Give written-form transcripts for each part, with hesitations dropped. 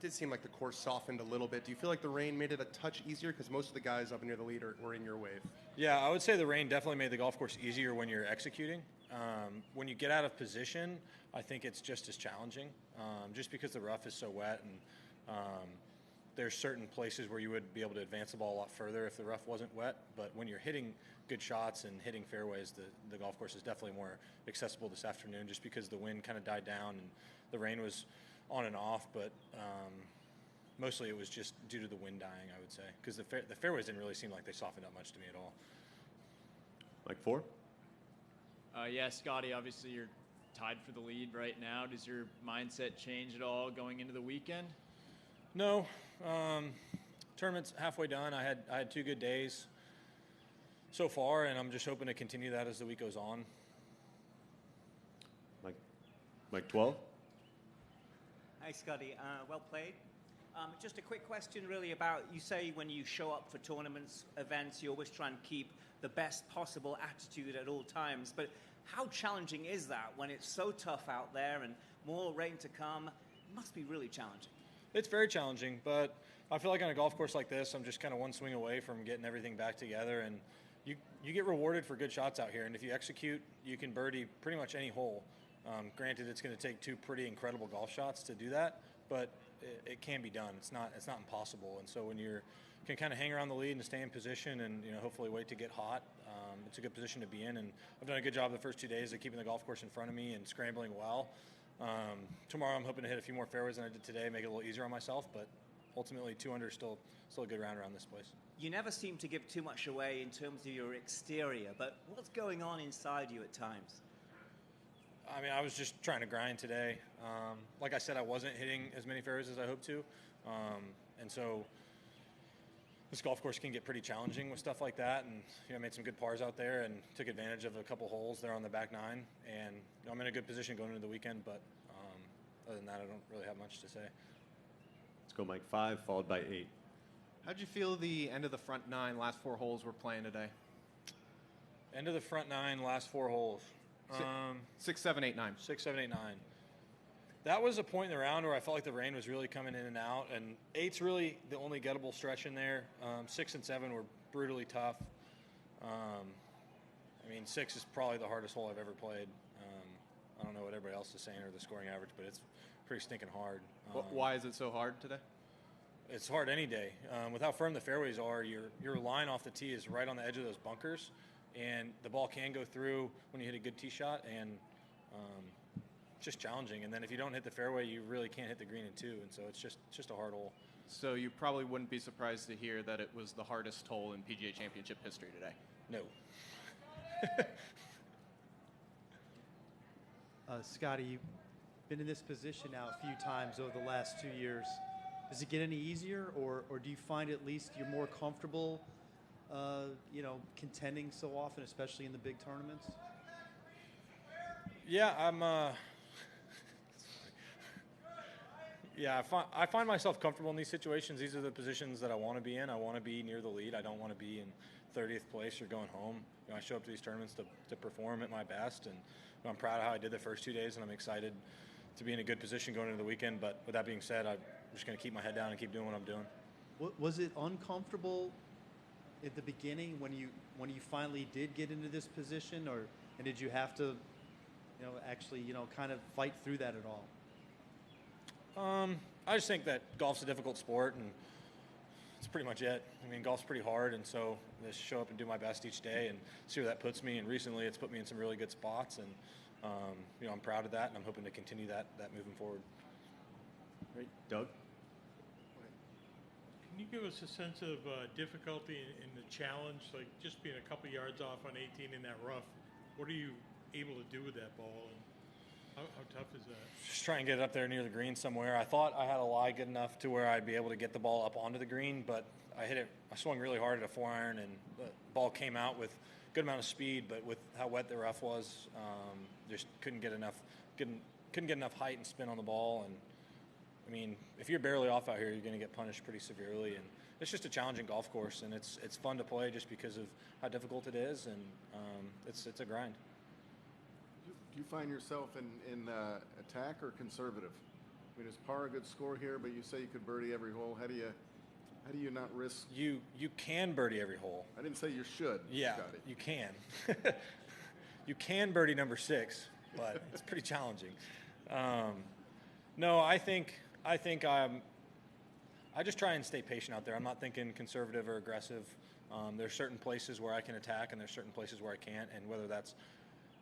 did seem like the course softened a little bit. Do you feel like the rain made it a touch easier? Because most of the guys up near the lead were in your wave. Yeah, I would say the rain definitely made the golf course easier when you're executing. When you get out of position, I think it's just as challenging, just because the rough is so wet, and there's certain places where you would be able to advance the ball a lot further if the rough wasn't wet. But when you're hitting good shots and hitting fairways, the golf course is definitely more accessible this afternoon, just because the wind kind of died down and the rain was on and off. But mostly it was just due to the wind dying, I would say, because the fairways didn't really seem like they softened up much to me at all. Mike 4? Yeah, Scottie, obviously you're tied for the lead right now. Does your mindset change at all going into the weekend? No. Tournament's halfway done. I had 2 good days so far, and I'm just hoping to continue that as the week goes on. Mike 12? Hi, Scottie. Well played. Just a quick question really about, you say when you show up for tournaments, events, you always try and keep the best possible attitude at all times. But how challenging is that when it's so tough out there and more rain to come? It must be really challenging. It's very challenging, but I feel like on a golf course like this, I'm just kind of one swing away from getting everything back together. And you get rewarded for good shots out here. And if you execute, you can birdie pretty much any hole. Granted, it's going to take 2 pretty incredible golf shots to do that, but it can be done. It's not impossible. And so when you can kind of hang around the lead and stay in position and hopefully wait to get hot, it's a good position to be in. And I've done a good job the first 2 days of keeping the golf course in front of me and scrambling well. Tomorrow I'm hoping to hit a few more fairways than I did today, make it a little easier on myself, but ultimately 2 under is still a good round around this place. You never seem to give too much away in terms of your exterior, but what's going on inside you at times? I mean, I was just trying to grind today. Like I said, I wasn't hitting as many fairways as I hoped to. And so this golf course can get pretty challenging with stuff like that. And, I made some good pars out there and took advantage of a couple holes there on the back 9. And I'm in a good position going into the weekend, but other than that, I don't really have much to say. Let's go Mike 5, followed by 8. How'd you feel the end of the front 9, last 4 holes we're playing today? End of the front 9, last 4 holes. 6, 7, 8, 9. 6, 7, 8, 9. That was a point in the round where I felt like the rain was really coming in and out, and 8's really the only gettable stretch in there. 6 and 7 were brutally tough. 6 is probably the hardest hole I've ever played. I don't know what everybody else is saying or the scoring average, but it's pretty stinking hard. Why is it so hard today? It's hard any day. With how firm the fairways are, your line off the tee is right on the edge of those bunkers, and the ball can go through when you hit a good tee shot, and it's just challenging. And then if you don't hit the fairway, you really can't hit the green in 2, and so it's just a hard hole. So you probably wouldn't be surprised to hear that it was the hardest hole in PGA Championship history today. No. Scottie, you've been in this position now a few times over the last 2 years. Does it get any easier, or do you find at least you're more comfortable, contending so often, especially in the big tournaments? Yeah, I find myself comfortable in these situations. These are the positions that I want to be in. I want to be near the lead. I don't want to be in 30th place or going home. I show up to these tournaments to perform at my best, and I'm proud of how I did the first 2 days, and I'm excited to be in a good position going into the weekend. But with that being said, I'm just going to keep my head down and keep doing what I'm doing. Was it uncomfortable at the beginning when you finally did get into this position, and did you have to, actually, kind of fight through that at all? I just think that golf's a difficult sport, and that's pretty much it. Golf's pretty hard, and so I just show up and do my best each day and see where that puts me. And recently, it's put me in some really good spots, and I'm proud of that, and I'm hoping to continue that moving forward. Great, Doug. Can you give us a sense of difficulty in the challenge, like just being a couple yards off on 18 in that rough? What are you able to do with that ball, and how tough is that? Just try and get it up there near the green somewhere. I thought I had a lie good enough to where I'd be able to get the ball up onto the green, but I swung really hard at a 4-iron, and the ball came out with a good amount of speed, but with how wet the rough was, just couldn't get enough height and spin on the ball. And if you're barely off out here, you're going to get punished pretty severely. And it's just a challenging golf course, and it's fun to play just because of how difficult it is, and it's a grind. Do you find yourself in attack or conservative? I mean, is par a good score here? But you say you could birdie every hole. How do you not risk? You can birdie every hole. I didn't say you should. Yeah, Scotty. you can. You can birdie number 6, but it's pretty challenging. No, I think I just try and stay patient out there. I'm not thinking conservative or aggressive. There's certain places where I can attack, and there's certain places where I can't. And whether that's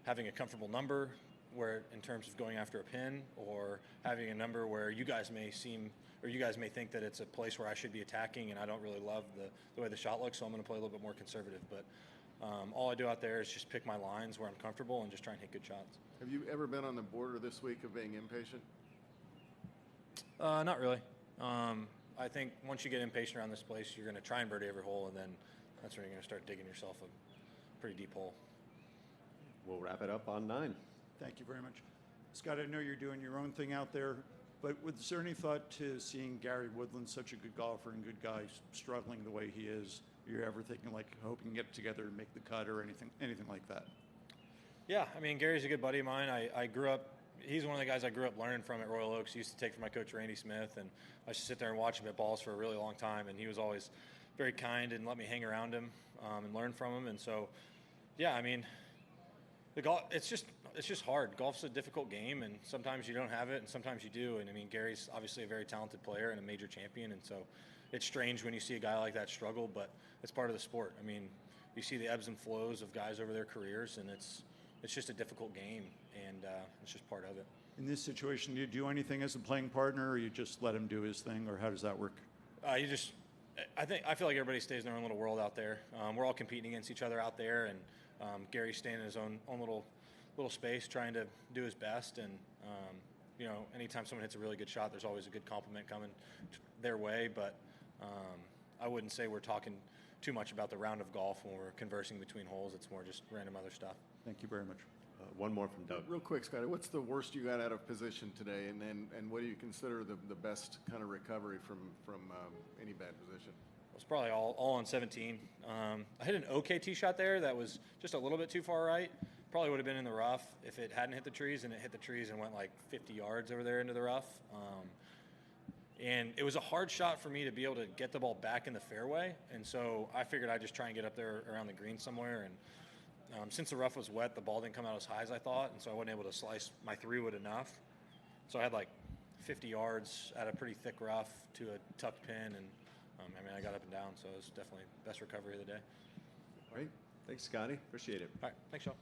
having a comfortable number, where in terms of going after a pin, or having a number where you guys may think that it's a place where I should be attacking, and I don't really love the way the shot looks, so I'm going to play a little bit more conservative. But all I do out there is just pick my lines where I'm comfortable and just try and hit good shots. Have you ever been on the border this week of being impatient? Not really. I think once you get impatient around this place, you're going to try and birdie every hole, and then that's when you're going to start digging yourself a pretty deep hole. We'll wrap it up on 9. Thank you very much. Scott, I know you're doing your own thing out there, but was there any thought to seeing Gary Woodland, such a good golfer and good guy, struggling the way he is? Are you ever thinking, like, hoping to get together and make the cut or anything like that? Yeah, I mean, Gary's a good buddy of mine. I grew up, he's one of the guys I grew up learning from at Royal Oaks. He used to take from my coach, Randy Smith, and I used to sit there and watch him hit balls for a really long time, and he was always very kind and let me hang around him and learn from him. And so, yeah, I mean, the golf, it's just hard. Golf's a difficult game, and sometimes you don't have it, and sometimes you do. And I mean, Gary's obviously a very talented player and a major champion, and so it's strange when you see a guy like that struggle, but it's part of the sport. I mean, you see the ebbs and flows of guys over their careers, and it's just a difficult game, and it's just part of it. In this situation, do you do anything as a playing partner, or you just let him do his thing, or how does that work? I feel like everybody stays in their own little world out there. We're all competing against each other out there, and Gary's staying in his own little space, trying to do his best. And you know, anytime someone hits a really good shot, there's always a good compliment coming their way. But I wouldn't say we're talking too much about the round of golf when we're conversing between holes. It's more just random other stuff. Thank you very much. One more from Doug. Real quick, Scotty, what's the worst you got out of position today, and what do you consider the best kind of recovery from any bad position? It was probably all on 17. I hit an okay tee shot there that was just a little bit too far right. Probably would have been in the rough if it hadn't hit the trees, and it hit the trees and went like 50 yards over there into the rough. And it was a hard shot for me to be able to get the ball back in the fairway, and so I figured I'd just try and get up there around the green somewhere. And since the rough was wet, the ball didn't come out as high as I thought, and so I wasn't able to slice my 3-wood enough. So I had like 50 yards at a pretty thick rough to a tucked pin, and I got up and down, so it was definitely the best recovery of the day. All right. Thanks, Scotty. Appreciate it. All right, thanks, y'all.